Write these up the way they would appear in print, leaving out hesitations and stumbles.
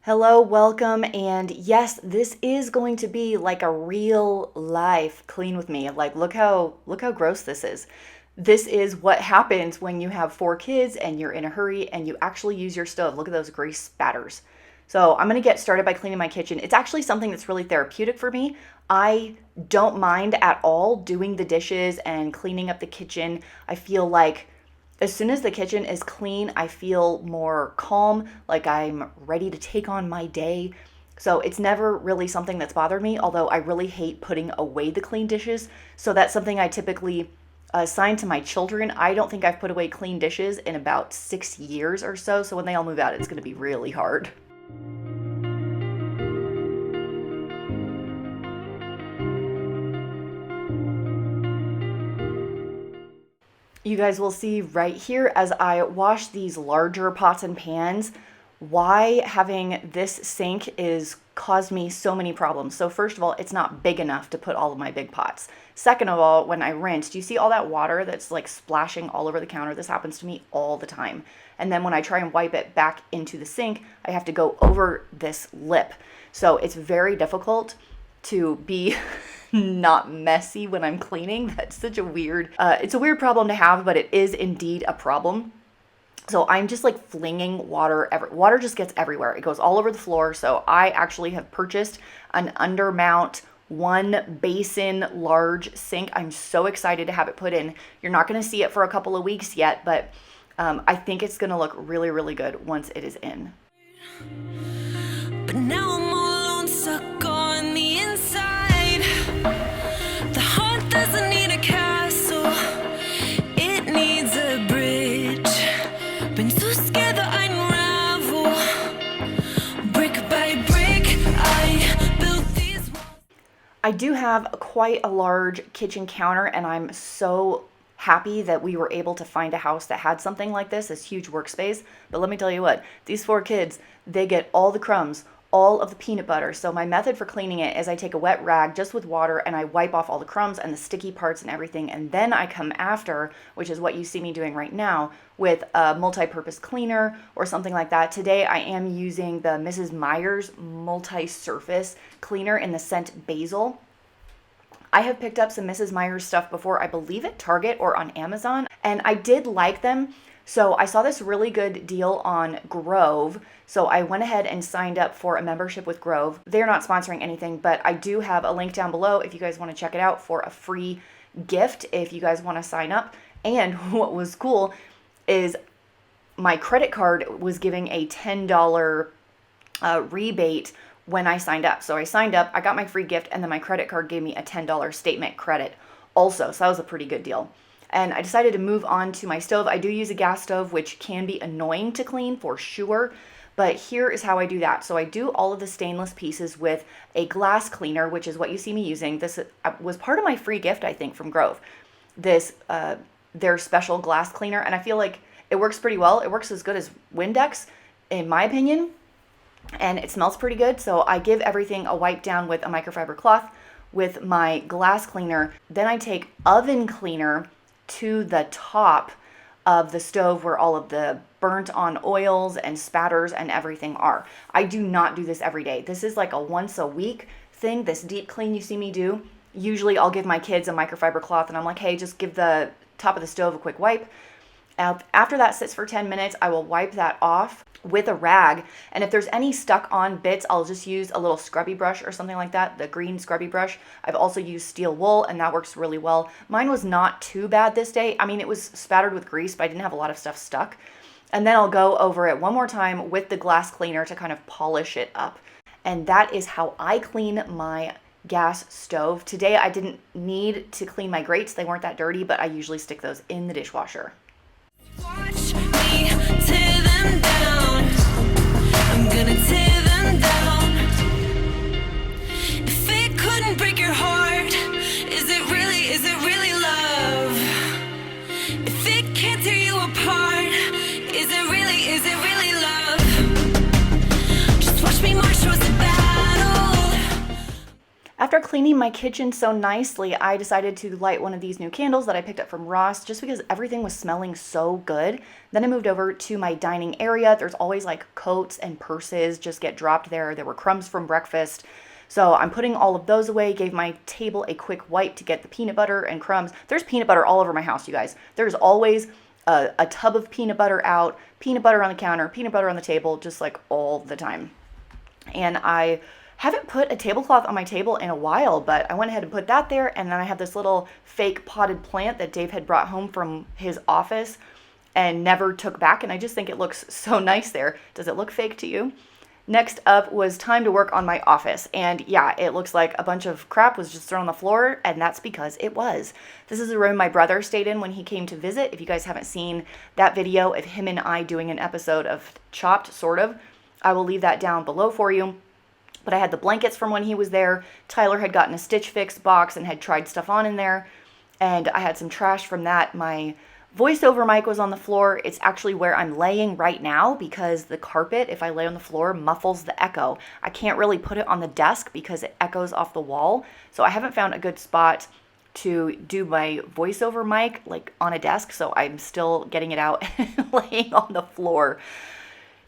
Hello, welcome, and yes, this is going to be like a real life clean with me. Like look how gross this is. This is what happens when you have four kids and you're in a hurry and you actually use your stove. Look at those grease spatters. So I'm gonna get started by cleaning my kitchen. It's actually something that's really therapeutic for me. I don't mind at all doing the dishes and cleaning up the kitchen. I feel like as soon as the kitchen is clean, I feel more calm, like I'm ready to take on my day. So it's never really something that's bothered me, although I really hate putting away the clean dishes. So that's something I typically assign to my children. I don't think I've put away clean dishes in about 6 years or so. So when they all move out, it's going to be really hard. You guys will see right here as I wash these larger pots and pans why having this sink is caused me so many problems. So first of all, it's not big enough to put all of my big pots. Second of all, when I rinse, do you see all that water that's like splashing all over the counter? This happens to me all the time. And then when I try and wipe it back into the sink, I have to go over this lip. So it's very difficult to be not messy when I'm cleaning. That's such a weird, it's a weird problem to have, but it is indeed a problem. So I'm just like flinging water, water just gets everywhere. It goes all over the floor. So I actually have purchased an undermount 1 basin large sink. I'm so excited to have it put in. You're not going to see it for a couple of weeks yet, but I think it's going to look really, really good once it is in. But now I'm all alone, stuck on the inside. The heart doesn't need a castle, it needs a bridge. Been too scared that I'd unravel. Brick by brick, I built these walls. I do have quite a large kitchen counter, and I'm so happy that we were able to find a house that had something like this huge workspace. But let me tell you what, these four kids, they get all the crumbs, all of the peanut butter. So my method for cleaning it is I take a wet rag just with water and I wipe off all the crumbs and the sticky parts and everything. And then I come after, which is what you see me doing right now, with a multi-purpose cleaner or something like that. Today I am using the Mrs. Meyer's multi-surface cleaner in the scent basil. I have picked up some Mrs. Meyer's stuff before, I believe at Target or on Amazon, and I did like them. So I saw this really good deal on Grove. So I went ahead and signed up for a membership with Grove. They're not sponsoring anything, but I do have a link down below if you guys want to check it out for a free gift if you guys want to sign up. And what was cool is my credit card was giving a $10 rebate when I signed up. So I signed up, I got my free gift, and then my credit card gave me a $10 statement credit also. So that was a pretty good deal. And I decided to move on to my stove. I do use a gas stove, which can be annoying to clean for sure. But here is how I do that. So I do all of the stainless pieces with a glass cleaner, which is what you see me using. This was part of my free gift, I think, from Grove. This, their special glass cleaner. And I feel like it works pretty well. It works as good as Windex, in my opinion. And it smells pretty good. So I give everything a wipe down with a microfiber cloth with my glass cleaner. Then I take oven cleaner to the top of the stove where all of the burnt on oils and spatters and everything are. I do not do this every day. This is like a once a week thing, this deep clean you see me do. Usually I'll give my kids a microfiber cloth and I'm like, hey, just give the top of the stove a quick wipe. After that sits for 10 minutes, I will wipe that off with a rag. And if there's any stuck on bits, I'll just use a little scrubby brush or something like that, the green scrubby brush. I've also used steel wool and that works really well. Mine was not too bad this day. I mean, it was spattered with grease, but I didn't have a lot of stuff stuck. And then I'll go over it one more time with the glass cleaner to kind of polish it up. And that is how I clean my gas stove. Today I didn't need to clean my grates. They weren't that dirty, but I usually stick those in the dishwasher. Watch me tear them down. I'm gonna tear them down. If it couldn't break your heart, is it really love? If it can't tear you apart, is it really love? Just watch me march towards the battle. After cleaning my kitchen so nicely, I decided to light one of these new candles that I picked up from Ross just because everything was smelling so good. Then I moved over to my dining area. There's always like coats and purses just get dropped there. There were crumbs from breakfast. So I'm putting all of those away, gave my table a quick wipe to get the peanut butter and crumbs. There's peanut butter all over my house, you guys. There's always a tub of peanut butter out, peanut butter on the counter, peanut butter on the table, just like all the time. And I haven't put a tablecloth on my table in a while, but I went ahead and put that there. And then I have this little fake potted plant that Dave had brought home from his office and never took back. And I just think it looks so nice there. Does it look fake to you? Next up was time to work on my office. And yeah, it looks like a bunch of crap was just thrown on the floor, and that's because it was. This is a room my brother stayed in when he came to visit. If you guys haven't seen that video of him and I doing an episode of Chopped, sort of, I will leave that down below for you. But I had the blankets from when he was there. Tyler had gotten a Stitch Fix box and had tried stuff on in there. And I had some trash from that. My voiceover mic was on the floor. It's actually where I'm laying right now because the carpet, if I lay on the floor, muffles the echo. I can't really put it on the desk because it echoes off the wall. So I haven't found a good spot to do my voiceover mic like on a desk. So I'm still getting it out and laying on the floor.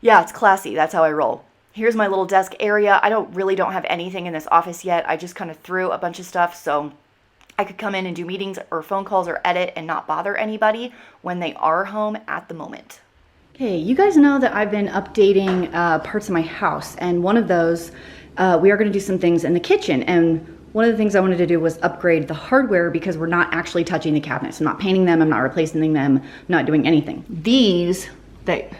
Yeah, it's classy. That's how I roll. Here's my little desk area. I don't have anything in this office yet. I just kind of threw a bunch of stuff so I could come in and do meetings or phone calls or edit and not bother anybody when they are home at the moment. Okay, you guys know that I've been updating parts of my house, and one of those, we are going to do some things in the kitchen. And one of the things I wanted to do was upgrade the hardware because we're not actually touching the cabinets. I'm not painting them. I'm not replacing them. I'm not doing anything. These that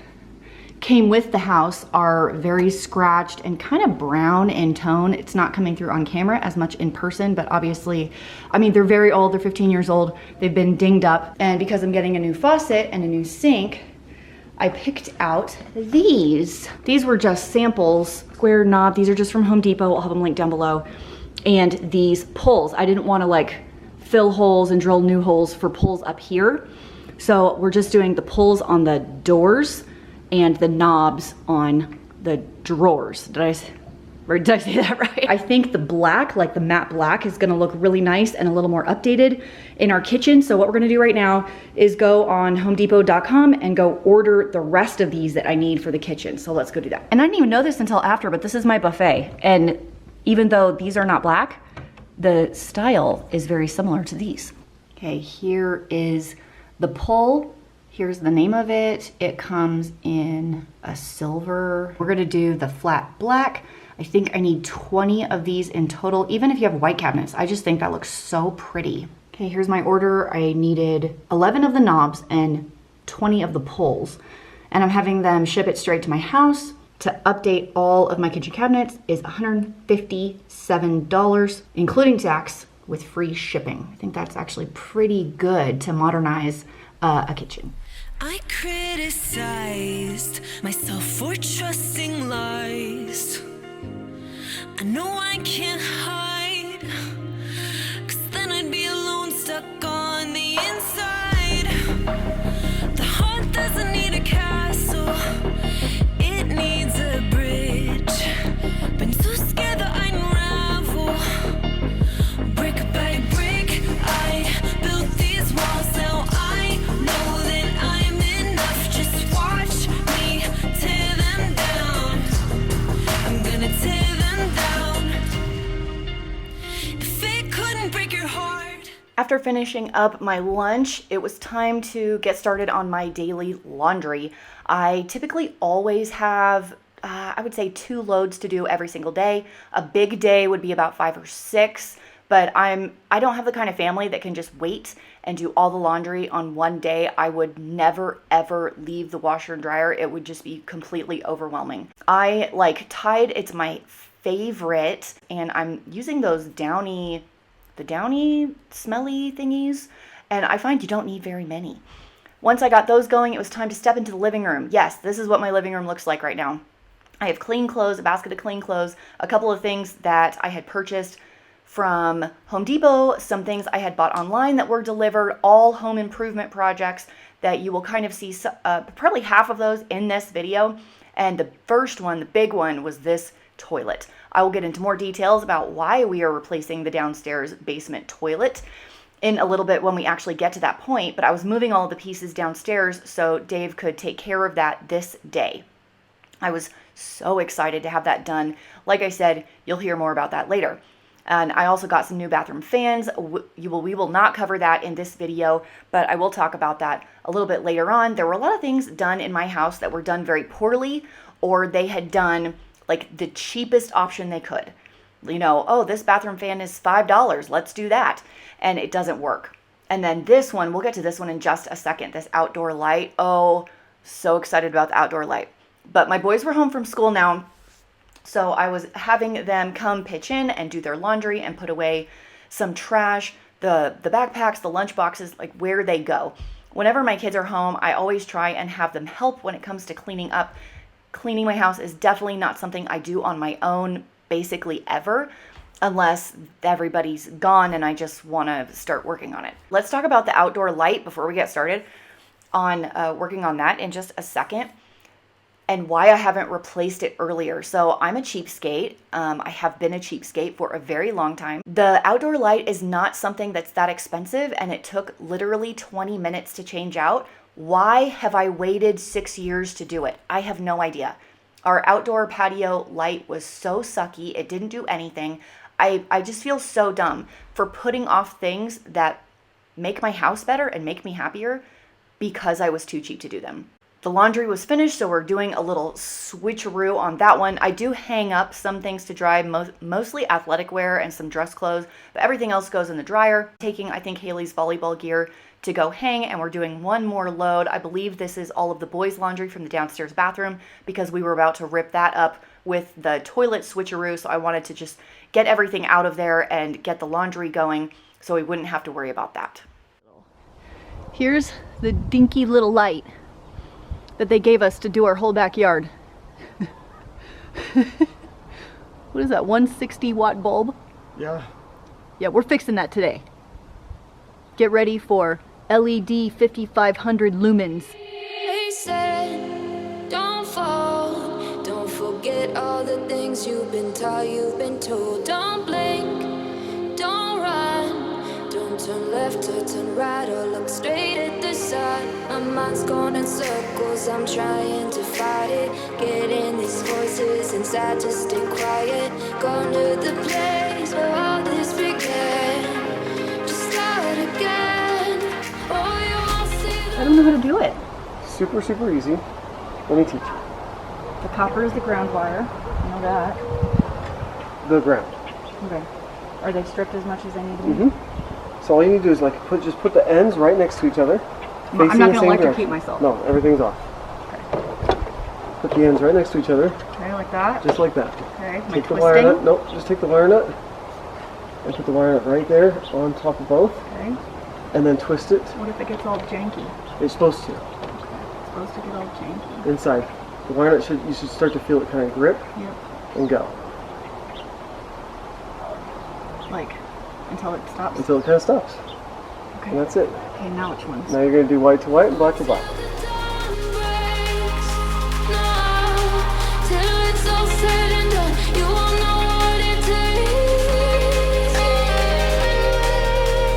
came with the house are very scratched and kind of brown in tone. It's not coming through on camera as much in person, but obviously, I mean, they're very old. They're 15 years old. They've been dinged up. And because I'm getting a new faucet and a new sink, I picked out these. These were just samples, square knob. These are just from Home Depot. I'll have them linked down below. And these pulls. I didn't want to like fill holes and drill new holes for pulls up here. So we're just doing the pulls on the doors and the knobs on the drawers. Did I say that right? I think the black, like the matte black, is gonna look really nice and a little more updated in our kitchen. So what we're gonna do right now is go on homedepot.com and go order the rest of these that I need for the kitchen. So let's go do that. And I didn't even know this until after, but this is my buffet. And even though these are not black, the style is very similar to these. Okay, here is the pull. Here's the name of it. It comes in a silver. We're gonna do the flat black. I think I need 20 of these in total, even if you have white cabinets. I just think that looks so pretty. Okay, here's my order. I needed 11 of the knobs and 20 of the pulls. And I'm having them ship it straight to my house. To update all of my kitchen cabinets is $157, including tax, with free shipping. I think that's actually pretty good to modernize a kitchen. I criticized myself for trusting lies. I know I can't hide, 'cause then I'd be alone, stuck on the inside. The heart doesn't need a castle, it needs a bridge. Been so scared that I'd unravel. Brick by brick, I built these walls. Now I know that I'm enough. Just watch me tear them down. I'm gonna tear them down. If it couldn't break your heart. After finishing up my lunch, it was time to get started on my daily laundry. I typically always have, I would say 2 loads to do every single day. A big day would be about 5 or 6, but I don't have the kind of family that can just wait and do all the laundry on one day. I would never ever leave the washer and dryer. It would just be completely overwhelming. I like Tide, it's my favorite, and I'm using those the downy smelly thingies, and I find you don't need very many. Once I got those going, it was time to step into the living room. Yes, this is what my living room looks like right now. I have clean clothes, a basket of clean clothes, a couple of things that I had purchased from Home Depot, some things I had bought online that were delivered, all home improvement projects that you will kind of see, probably half of those in this video. And the first one, the big one, was this toilet. I will get into more details about why we are replacing the downstairs basement toilet in a little bit when we actually get to that point, but I was moving all the pieces downstairs so Dave could take care of that this day. I was so excited to have that done. Like I said, you'll hear more about that later. And I also got some new bathroom fans. We will not cover that in this video, but I will talk about that a little bit later on. There were a lot of things done in my house that were done very poorly, or they had done like the cheapest option they could. You know, oh, this bathroom fan is $5. Let's do that. And it doesn't work. And then this one, we'll get to this one in just a second, this outdoor light. Oh, so excited about the outdoor light. But my boys were home from school now, so I was having them come pitch in and do their laundry and put away some trash, the backpacks, the lunch boxes, like where they go. Whenever my kids are home, I always try and have them help when it comes to cleaning up. Cleaning my house is definitely not something I do on my own, basically ever, unless everybody's gone and I just want to start working on it. Let's talk about the outdoor light before we get started on working on that in just a second, and why I haven't replaced it earlier. So I'm a cheapskate. I have been a cheapskate for a very long time. The outdoor light is not something that's that expensive, and it took literally 20 minutes to change out. Why have I waited 6 years to do it? I have no idea. Our outdoor patio light was so sucky. It didn't do anything. I just feel so dumb for putting off things that make my house better and make me happier because I was too cheap to do them. The laundry was finished, so we're doing a little switcheroo on that one. I do hang up some things to dry, mostly athletic wear and some dress clothes, but everything else goes in the dryer. Taking, I think, Haley's volleyball gear to go hang, and we're doing one more load. I believe this is all of the boys' laundry from the downstairs bathroom because we were about to rip that up with the toilet switcheroo, so I wanted to just get everything out of there and get the laundry going so we wouldn't have to worry about that. Here's the dinky little light that they gave us to do our whole backyard. What is that, 160 watt bulb? Yeah. Yeah, we're fixing that today. Get ready for LED 5500 lumens. They said, don't fall, don't forget all the things you've been taught, you've been told. Don't blink, don't run, don't turn left or turn right or look straight at the sun. My mind's going in circles, I'm trying to fight it. Getting these voices inside to stay quiet. Gone to the place where all this began. Just start again. Oh, you won't see I don't know how to do it. Super, super easy. Let me teach you. The copper is the ground wire. I know that. The ground. Okay. Are they stripped as much as they need to be? So all you need to do is like just put the ends right next to each other. I'm not facing going the to same electrocute direction. myself. No, everything's off. Okay. Put the ends right next to each other, Okay, like that. just like that. Okay. Am I Take the wire twisting? nut. Nope, just take the wire nut and put the wire nut right there on top of both, Okay. and then twist it. What if it gets all janky? It's supposed to It's supposed to get all janky. inside. The wire nut you should start to feel it kind of grip Yep. and go Like until it stops. until it kind of stops, Okay. and that's it. Okay. Now which ones? Now you're going to do white to white and black to black. the dawn breaks. No, till it's all said and done, you won't know what it takes.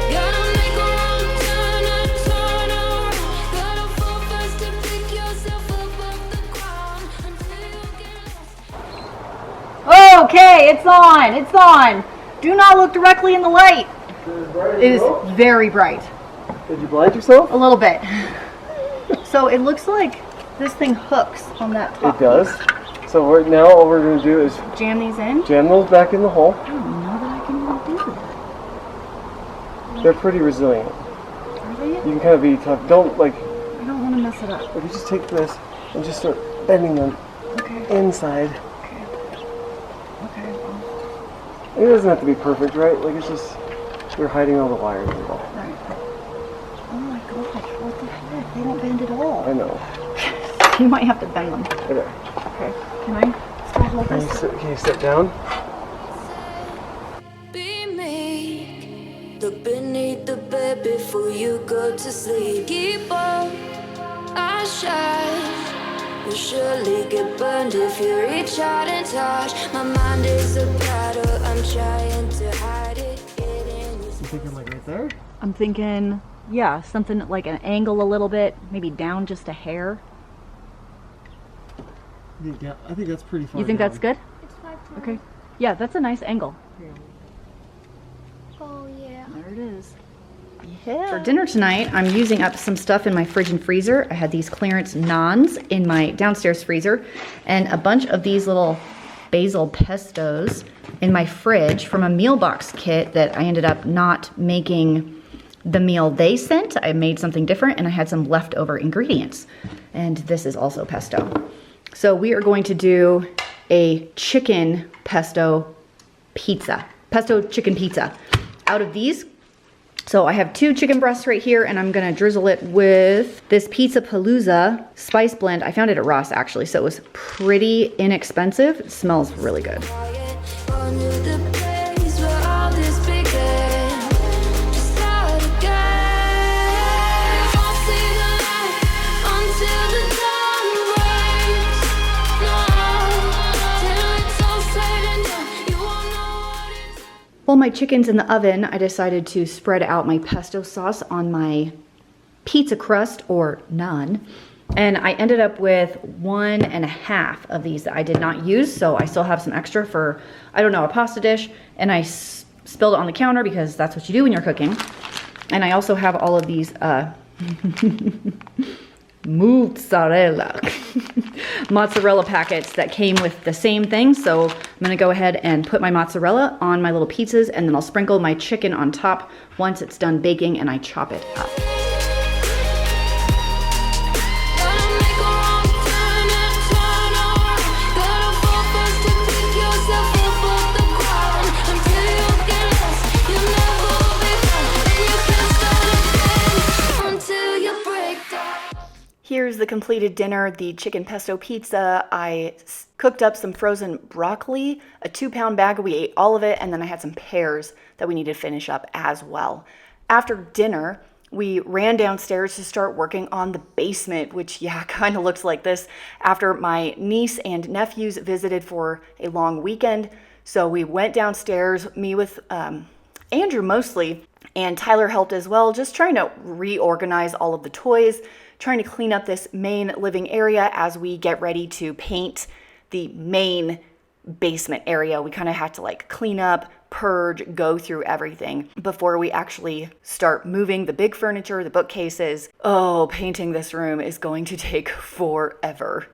Gotta make a wrong turn and turn around. Gotta fall fast to pick yourself up off the ground until you get lost. Okay, it's on. It's on. Do not look directly in the light. It is very bright. Did you blind yourself? A little bit. So it looks like this thing hooks on that top. It does. So right now all we're going to do is piece. Jam these in. jam those back in the hole. I don't know that I can even do that. They're pretty resilient. Are they? You can kind of be tough. Don't like, I don't want to mess it up. if you just take this and just start bending them Okay. inside. Okay. Okay. Well, It doesn't have to be perfect, right? Like it's just, you're hiding all the wires and all. right. Oh my gosh! What the heck? They don't bend at all. I know. You might have to bend them. Okay. Okay. Can I still hold this? Can you sit down? Be meek. Look beneath the bed before you go to sleep. Keep on, I shine. You'll surely get burned if you reach out and touch. My mind is a battle, I'm trying to hide it. You thinking like right there? I'm thinking, yeah, something like an angle a little bit, maybe down just a hair. I think that's pretty far You think down. that's good? It's 5 Okay. Yeah, that's a nice angle. Oh yeah. There it is. Yeah. For dinner tonight, I'm using up some stuff in my fridge and freezer. I had these clearance naans in my downstairs freezer and a bunch of these little basil pestos in my fridge from a meal box kit that I ended up not making the meal they sent. I made something different and I had some leftover ingredients. And this is also pesto. So we are going to do a chicken pesto pizza. Pesto chicken pizza. Out of these, so I have 2 chicken breasts right here, and I'm gonna drizzle it with this Pizza Palooza spice blend. I found it at Ross actually, so it was pretty inexpensive. It smells really good. Quiet, on to the place where all this began. Just start again. Won't see the light until the dawn breaks. No, till it's all said and done, you won't know what it's. While my chicken's in the oven, I decided to spread out my pesto sauce on my pizza crust or naan. And I ended up with 1.5 of these that I did not use. So I still have some extra for, I don't know, a pasta dish. And I spilled it on the counter because that's what you do when you're cooking. And I also have all of these mozzarella mozzarella packets that came with the same thing. So I'm gonna go ahead and put my mozzarella on my little pizzas, and then I'll sprinkle my chicken on top once it's done baking and I chop it up. Gotta make a wrong turn and turn around. Gotta fall first to pick yourself up off the ground. Until you get lost, you'll never be found. And you can't start again until you break down. Here's the completed dinner, the chicken pesto pizza. I cooked up some frozen broccoli, a 2-pound bag. We ate all of it, and then I had some pears that we needed to finish up as well. After dinner, we ran downstairs to start working on the basement, which, yeah, kind of looks like this after my niece and nephews visited for a long weekend. So we went downstairs, me with Andrew mostly, and Tyler helped as well, just trying to reorganize all of the toys, trying to clean up this main living area as we get ready to paint the main basement area. We kind of had to like clean up, purge, go through everything before we actually start moving the big furniture, the bookcases. Oh, painting this room is going to take forever.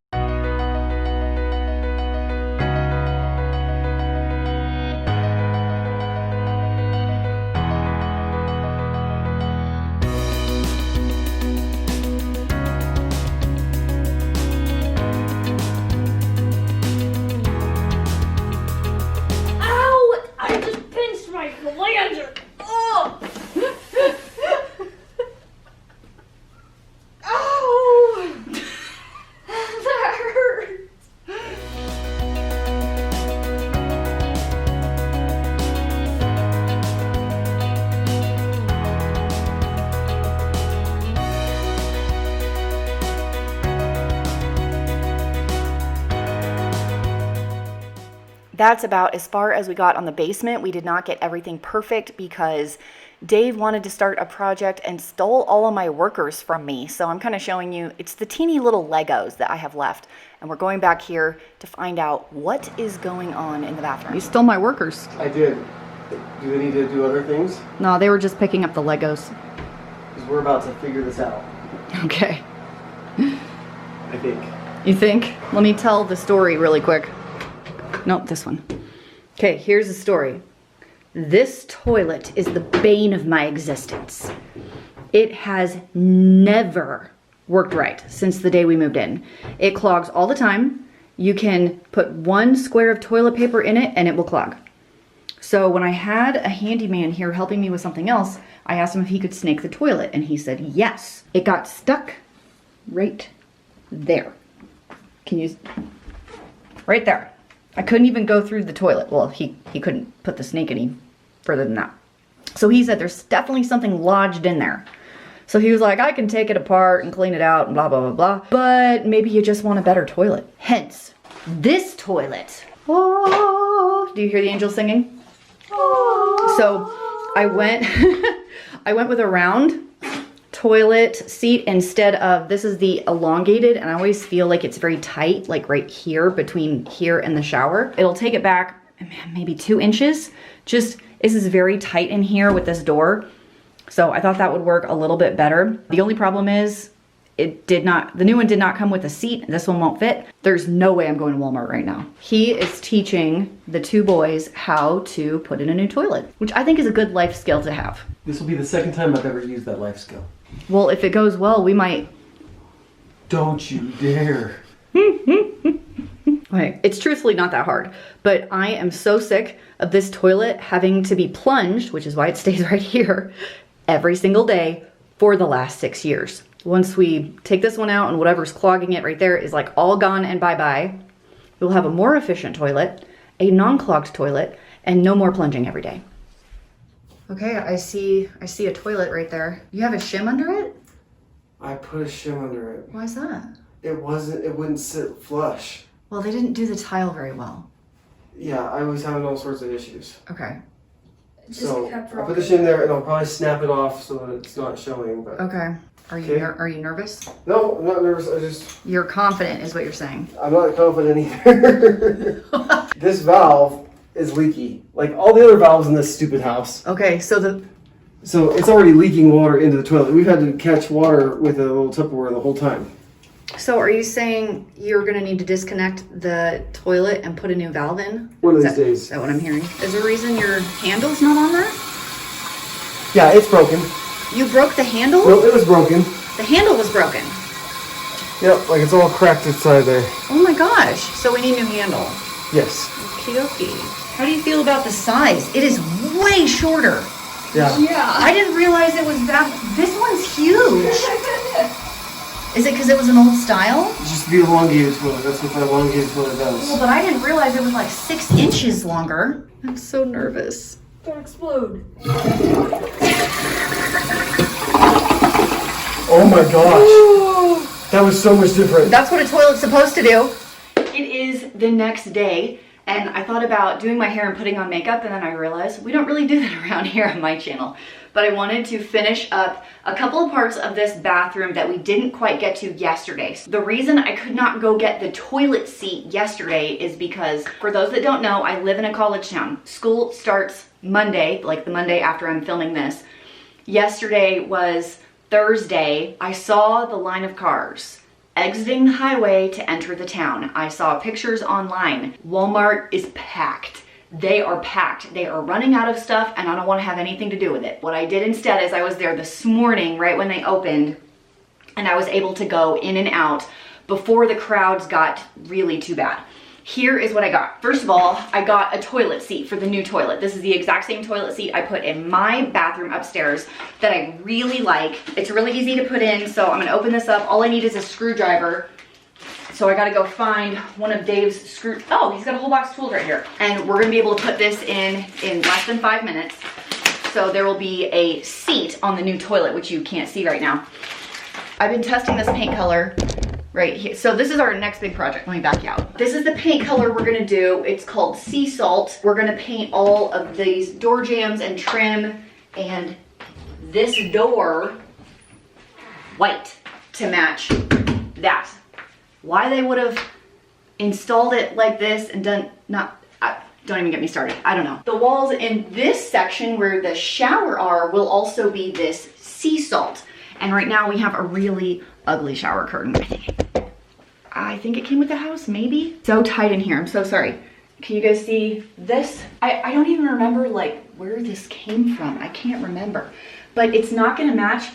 Ow! I just pinched my flanger. Oh! Oh! That hurts. That's about as far as we got on the basement. We did not get everything perfect because Dave wanted to start a project and stole all of my workers from me. So I'm kind of showing you, it's the teeny little Legos that I have left. And we're going back here to find out what is going on in the bathroom. You stole my workers. I did. Do they need to do other things? No, they were just picking up the Legos. Because we're about to figure this out, Okay. I think. You think? Let me tell the story really quick. Nope, this one. Okay, here's the story. This toilet is the bane of my existence. It has never worked right since the day we moved in. It clogs all the time. You can put 1 square of toilet paper in it and it will clog. So when I had a handyman here helping me with something else, I asked him if he could snake the toilet and he said yes. It got stuck right there. Can you, right there. I couldn't even go through the toilet. Well, he couldn't put the snake any further than that. So he said there's definitely something lodged in there. So he was like, I can take it apart and clean it out and blah, blah, blah, blah. But maybe you just want a better toilet. Hence, this toilet. Oh, do you hear the angels singing? Oh. So I went, I went with a round toilet seat instead of, this is the elongated, and I always feel like it's very tight, like right here, between here and the shower. It'll take it back maybe 2 inches. Just, this is very tight in here with this door. So I thought that would work a little bit better. The only problem is the new one did not come with a seat. This one won't fit. There's no way I'm going to Walmart right now. He is teaching the 2 boys how to put in a new toilet, which I think is a good life skill to have. This will be the second time I've ever used that life skill. Well, if it goes well, we might. Don't you dare. Okay, it's truthfully not that hard, but I am so sick of this toilet having to be plunged, which is why it stays right here, every single day for the last 6 years. Once we take this one out and whatever's clogging it right there is like all gone and bye-bye, we'll have a more efficient toilet, a non-clogged toilet, and no more plunging every day. Okay, I see a toilet right there. You have a shim under it? I put a shim under it. Why is that? It wouldn't sit flush. Well, they didn't do the tile very well. Yeah, I was having all sorts of issues. Okay. So I'll put the shim there and I'll probably snap it off so that it's not showing. But Okay. Are you nervous? No, I'm not nervous. You're confident is what you're saying. I'm not confident either. This valve is leaky. Like all the other valves in this stupid house. Okay, so it's already leaking water into the toilet. We've had to catch water with a little Tupperware the whole time. So are you saying you're gonna need to disconnect the toilet and put a new valve in? One of these days. Is that what I'm hearing? Is there a reason your handle's not on there? Yeah, it's broken. You broke the handle? No, it was broken. The handle was broken. Yep, like it's all cracked inside there. Oh my gosh. So we need a new handle. Yes. Okie. How do you feel about the size? It is way shorter. Yeah. I didn't realize it was that. This one's huge. Is it because it was an old style? It's just the elongated toilet. That's what the elongated toilet does. Well, but I didn't realize it was like 6 inches longer. I'm so nervous. Don't explode. Oh my gosh. That was so much different. That's what a toilet's supposed to do. It is the next day, and I thought about doing my hair and putting on makeup, and then I realized we don't really do that around here on my channel. But I wanted to finish up a couple of parts of this bathroom that we didn't quite get to yesterday. The reason I could not go get the toilet seat yesterday is because, for those that don't know, I live in a college town. School starts Monday, like the Monday after I'm filming this. Yesterday was Thursday. I saw the line of cars exiting the highway to enter the town. I saw pictures online. Walmart is packed. They are packed. They are running out of stuff and I don't want to have anything to do with it. What I did instead is I was there this morning right when they opened and I was able to go in and out before the crowds got really too bad. Here is what I got. First of all, I got a toilet seat for the new toilet. This is the exact same toilet seat I put in my bathroom upstairs that I really like. It's really easy to put in, so I'm gonna open this up. All I need is a screwdriver. So I gotta go find one of Dave's oh, he's got a whole box of tools right here. And we're gonna be able to put this in less than 5 minutes. So there will be a seat on the new toilet, which you can't see right now. I've been testing this paint color right here. So this is our next big project. Let me back you out. This is the paint color we're gonna do. It's called Sea Salt. We're gonna paint all of these door jambs and trim and this door white to match that. Why they would have installed it like this and don't even get me started. I don't know. The walls in this section where the shower are will also be this sea salt. And right now we have a really ugly shower curtain. I think it came with the house, maybe. So tight in here, I'm so sorry. Can you guys see this? I don't even remember like where this came from. I can't remember, but it's not gonna match.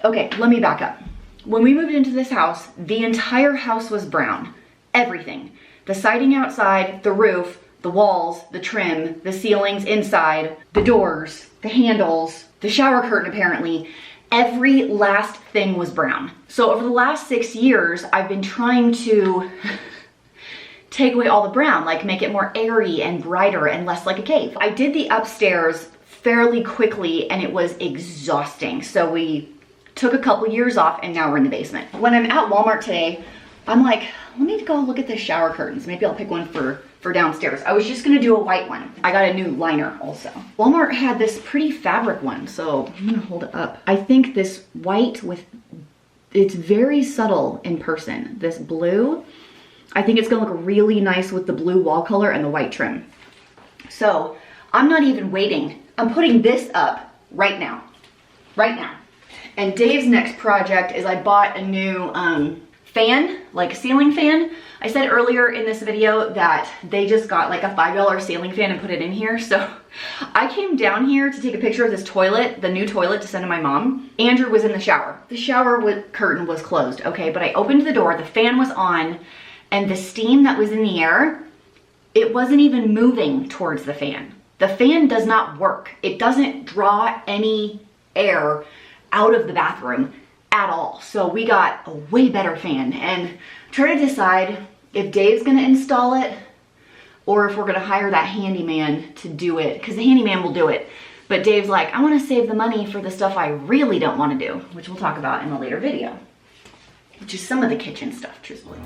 Okay, let me back up. When we moved into this house, the entire house was brown. Everything. The siding outside, the roof, the walls, the trim, the ceilings inside, the doors, the handles, the shower curtain apparently. Every last thing was brown. So over the last 6 years, I've been trying to take away all the brown, like make it more airy and brighter and less like a cave. I did the upstairs fairly quickly and it was exhausting. So we took a couple years off, and now we're in the basement. When I'm at Walmart today, I'm like, let me go look at the shower curtains. Maybe I'll pick one for downstairs. I was just gonna do a white one. I got a new liner also. Walmart had this pretty fabric one, so I'm gonna hold it up. I think this white it's very subtle in person. This blue, I think it's gonna look really nice with the blue wall color and the white trim. So I'm not even waiting. I'm putting this up right now. Right now. And Dave's next project is I bought a new fan, like a ceiling fan. I said earlier in this video that they just got like a $5 ceiling fan and put it in here. So I came down here to take a picture of this toilet, the new toilet to send to my mom. Andrew was in the shower. The shower curtain was closed, okay? But I opened the door, the fan was on, and the steam that was in the air, it wasn't even moving towards the fan. The fan does not work. It doesn't draw any air out of the bathroom at all. So we got a way better fan, and I'm trying to decide if Dave's gonna install it or if we're gonna hire that handyman to do it, because the handyman will do it. But Dave's like, I wanna save the money for the stuff I really don't wanna do, which we'll talk about in a later video, which is some of the kitchen stuff, truthfully.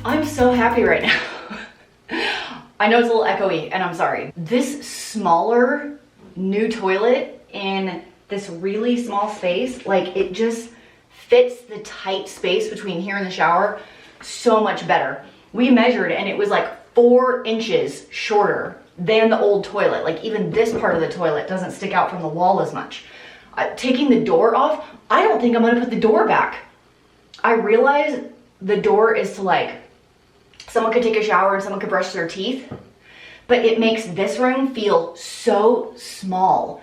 I'm so happy right now. I know it's a little echoey, and I'm sorry. This smaller new toilet in this really small space, like it just fits the tight space between here and the shower so much better. We measured and it was like 4 inches shorter than the old toilet. Like even this part of the toilet doesn't stick out from the wall as much. Taking the door off, I don't think I'm gonna put the door back. I realize the door is to like, someone could take a shower and someone could brush their teeth, but it makes this room feel so small.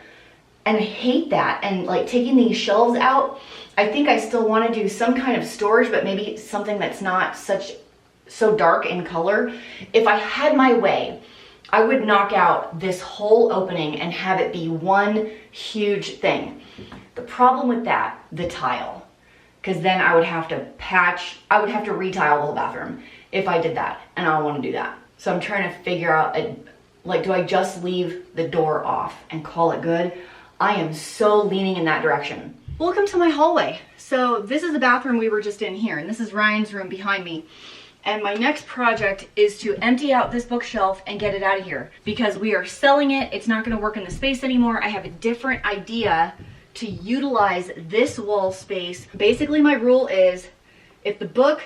And I hate that. And like taking these shelves out, I think I still want to do some kind of storage, but maybe something that's not so dark in color. If I had my way, I would knock out this whole opening and have it be one huge thing. The problem with that, the tile, because then I would have to retile the whole bathroom if I did that, and I don't want to do that. So I'm trying to figure out, like, do I just leave the door off and call it good? I am so leaning in that direction. Welcome to my hallway. So this is the bathroom we were just in here, and this is Ryan's room behind me. And my next project is to empty out this bookshelf and get it out of here because we are selling it. It's not going to work in the space anymore. I have a different idea to utilize this wall space. Basically, my rule is if the book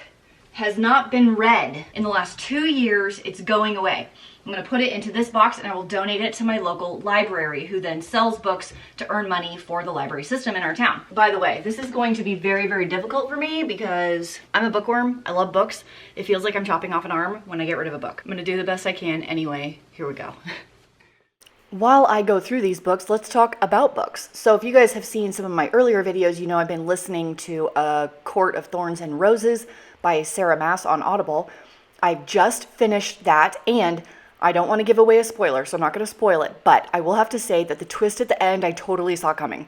has not been read in the last 2 years, it's going away. I'm going to put it into this box and I will donate it to my local library, who then sells books to earn money for the library system in our town. By the way, this is going to be very, very difficult for me because I'm a bookworm. I love books. It feels like I'm chopping off an arm when I get rid of a book. I'm going to do the best I can anyway. Here we go. While I go through these books, let's talk about books. So if you guys have seen some of my earlier videos, you know I've been listening to A Court of Thorns and Roses by Sarah Maas on Audible. I've just finished that, and I don't want to give away a spoiler, so I'm not going to spoil it, but I will have to say that the twist at the end I totally saw coming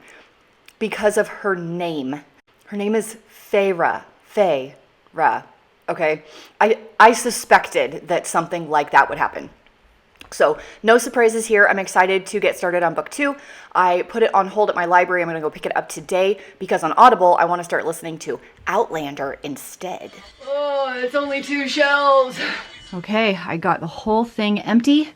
because of her name. Her name is Feyre. Okay? I suspected that something like that would happen. So no surprises here. I'm excited to get started on book 2. I put it on hold at my library. I'm going to go pick it up today because on Audible, I want to start listening to Outlander instead. Oh, it's only 2 shelves. Okay, I got the whole thing empty.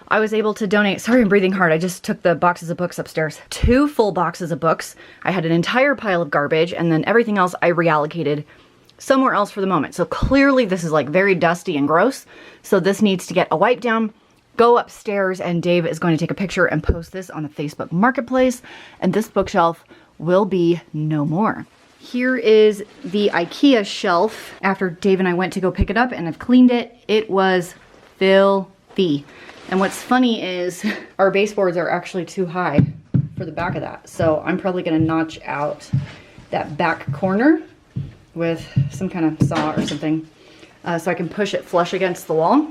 I was able to donate, sorry I'm breathing hard, I just took the boxes of books upstairs. 2 full boxes of books. I had an entire pile of garbage, and then everything else I reallocated somewhere else for the moment. So clearly this is like very dusty and gross. So this needs to get a wipe down. Go upstairs, and Dave is going to take a picture and post this on the Facebook Marketplace, and this bookshelf will be no more. Here is the IKEA shelf. After Dave and I went to go pick it up and I've cleaned it, it was filthy. And what's funny is our baseboards are actually too high for the back of that. So I'm probably gonna notch out that back corner with some kind of saw or something so I can push it flush against the wall.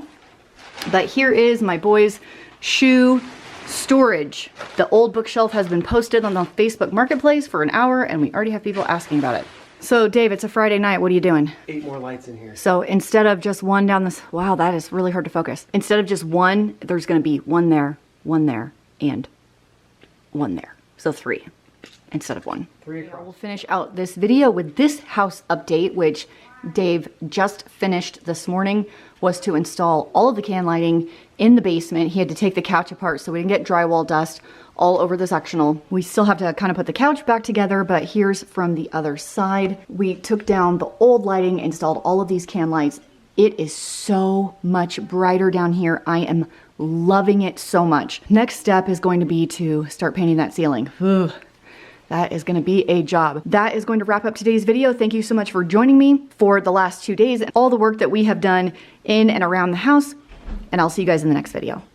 But here is my boys' shoe storage. The old bookshelf has been posted on the Facebook Marketplace for an hour, and we already have people asking about it. So Dave, it's a Friday night. What are you doing? 8 more lights in here. So instead of just one down this, wow, that is really hard to focus. Instead of just one, there's going to be one there, and one there. So 3 instead of 1. 3 across. We'll finish out this video with this house update, which Dave just finished this morning, was to install all of the can lighting in the basement. He had to take the couch apart so we didn't get drywall dust all over the sectional. We still have to kind of put the couch back together, but here's from the other side. We took down the old lighting, installed all of these can lights. It is so much brighter down here. I am loving it so much. Next step is going to be to start painting that ceiling. Ugh. That is going to be a job. That is going to wrap up today's video. Thank you so much for joining me for the last 2 days and all the work that we have done in and around the house. And I'll see you guys in the next video.